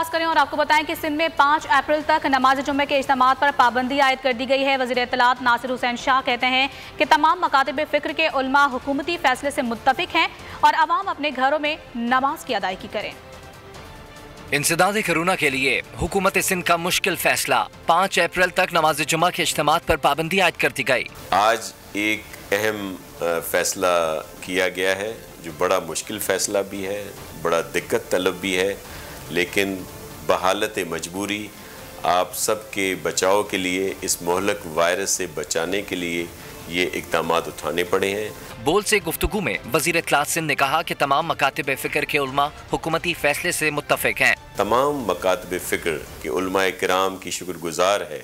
आगाज करें और आपको बताएं कि सिंध में 5 अप्रैल तक नमाज जुम्मे के इज्तिमात पर पाबंदी आयद कर दी गई है। वज़ीर इत्तलात नासिर हुसैन शाह कहते हैं कि तमाम मकातिब फ़िक्र के उलमा हुकूमती फैसले से मुत्तफ़िक हैं और अवाम अपने घरों में नमाज की अदायगी करें। इंसदाद कोरोना के लिए हुकूमत सिंध का मुश्किल फैसला, 5 अप्रैल तक नमाज जुम्मा के इज्तिमात पर पाबंदी आयद कर दी गई। आज एक अहम फैसला किया गया है जो बड़ा मुश्किल फैसला भी है, बड़ा दिक्कत तलब भी है, लेकिन बहालत मजबूरी आप सबके बचाव के लिए, इस मोहलक वायरस से बचाने के लिए ये इक़दामात उठाने पड़े हैं। बोल से गुफ्तगू में वज़ीर इत्तलात सिंध ने कहा कि तमाम मकातिब फ़िक्र के उलमा हुकूमती फैसले से मुत्तफ़िक हैं। तमाम मकातिब फ़िक्र के उलमा किराम की शुक्रगुजार है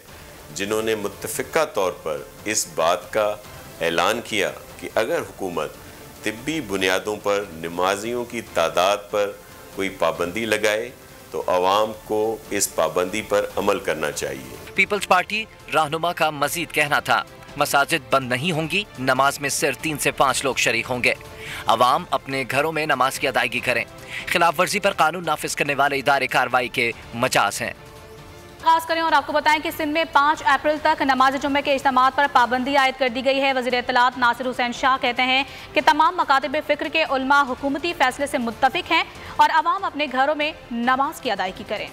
जिन्होंने मुत्तफ़िका तौर पर इस बात का ऐलान किया कि अगर हुकूमत तिब्बी बुनियादों पर नमाजियों की तादाद पर कोई पाबंदी लगाए तो अवाम को इस पाबंदी पर अमल करना चाहिए। पीपल्स पार्टी रहनुमा का मजीद कहना था, मसाजिद बंद नहीं होंगी, नमाज में सिर्फ 3 से 5 लोग शरीक होंगे। अवाम अपने घरों में नमाज की अदायगी करें। खिलाफ वर्जी पर कानून नाफिज करने वाले इदारे कार्रवाई के मजाज हैं। खास करें और आपको बताएं कि सिंध में 5 अप्रैल तक नमाज जुम्मे के इज्तिमात पर पाबंदी आयद कर दी गई है। वज़ीर इत्तलात नासिर हुसैन शाह कहते हैं कि तमाम मकातिब फ़िक्र के उलमा हुकूमती फैसले से मुत्तफ़िक हैं और अवाम अपने घरों में नमाज की अदायगी करें।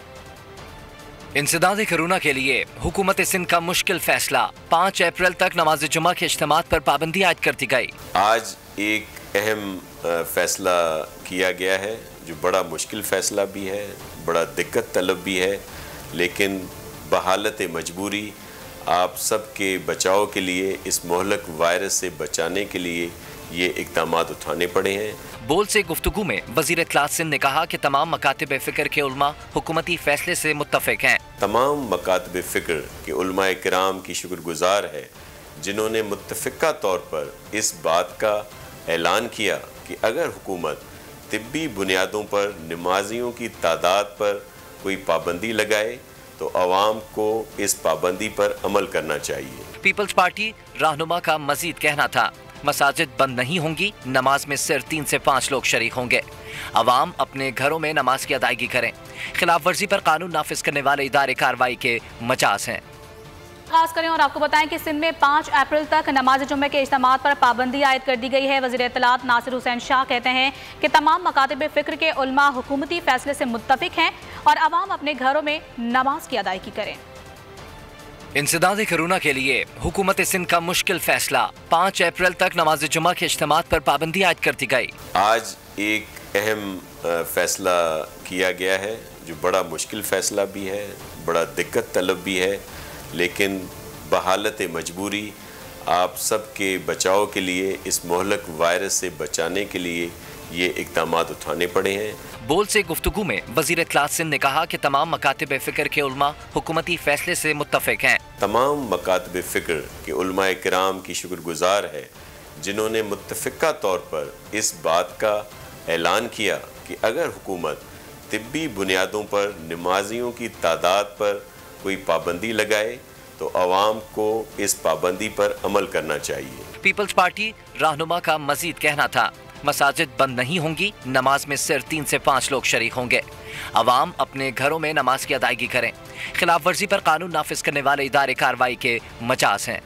इंसदाद कोरोना के लिए हुकूमत सिंध का मुश्किल फैसला, 5 अप्रैल तक नमाज जुम्मा के इज्तिमात पर पाबंदी आयद कर दी गई। आज एक अहम फैसला किया गया है जो बड़ा मुश्किल फैसला भी है, बड़ा दिक्कत तलब भी है, लेकिन बहालत मजबूरी आप सबके बचाव के लिए, इस मोहलक वायरस से बचाने के लिए ये इक़दामात उठाने पड़े हैं। बोल से गुफ्तगू में वज़ीर इत्तलात सिंध ने कहा कि तमाम मकातिब फ़िक्र के उलमा हुकूमती फैसले से मुत्तफ़िक हैं। तमाम मकातिब फ़िक्र के उलमा किराम की शुक्रगुजार है जिन्होंने मुत्तफ़िका तौर पर इस बात का ऐलान किया कि अगर हुकूमत तिब्बी बुनियादों पर नमाजियों की तादाद पर कोई पाबंदी लगाए तो अवाम को इस पाबंदी पर अमल करना चाहिए। पीपल्स पार्टी रहनुमा का मजीद कहना था, मसाजिद बंद नहीं होंगी, नमाज में सिर्फ 3 से 5 लोग शरीक होंगे। अवाम अपने घरों में नमाज की अदायगी करें। खिलाफ वर्जी पर कानून नाफिज करने वाले इदारे कार्रवाई के मजाज हैं। खास करें और आपको बताएं कि सिंध में 5 अप्रैल तक नमाज जुम्मे के इज्तिमात पर पाबंदी आयद कर दी गई है। वज़ीर इत्तलात नासिर हुसैन शाह कहते हैं कि तमाम मकातिब फ़िक्र के उलमा हुकूमती फैसले से मुत्तफ़िक हैं और अवाम अपने घरों में नमाज की अदायगी करें। इंसदाद कोरोना के लिए हुकूमत सिंध का मुश्किल फैसला, 5 अप्रैल तक नमाज जुम्मा के इज्तिमात पर पाबंदी आयद कर दी गई। आज एक अहम फैसला किया गया है जो बड़ा मुश्किल फैसला भी है, बड़ा दिक्कत तलब भी है, लेकिन बहालत मजबूरी आप सबके बचाव के लिए, इस मोहलक वायरस से बचाने के लिए ये इक़दामात उठाने पड़े हैं। बोल से गुफ्तगू में वज़ीर इत्तलात सिंध ने कहा कि तमाम मकातिब फ़िक्र के उलमा हुकूमती फैसले से मुत्तफ़िक हैं। तमाम मकातिब फ़िक्र के उलमा किराम की शुक्रगुजार है जिन्होंने मुत्तफ़िका तौर पर इस बात का ऐलान किया कि अगर हुकूमत तिब्बी बुनियादों पर नमाजियों की तादाद पर कोई पाबंदी लगाए तो अवाम को इस पाबंदी पर अमल करना चाहिए। पीपल्स पार्टी रहनुमा का मजीद कहना था, मसाजिद बंद नहीं होंगी, नमाज में सिर्फ 3 से 5 लोग शरीक होंगे। अवाम अपने घरों में नमाज की अदायगी करें। खिलाफ वर्जी पर कानून नाफिज करने वाले इदारे कार्रवाई के मजाज हैं।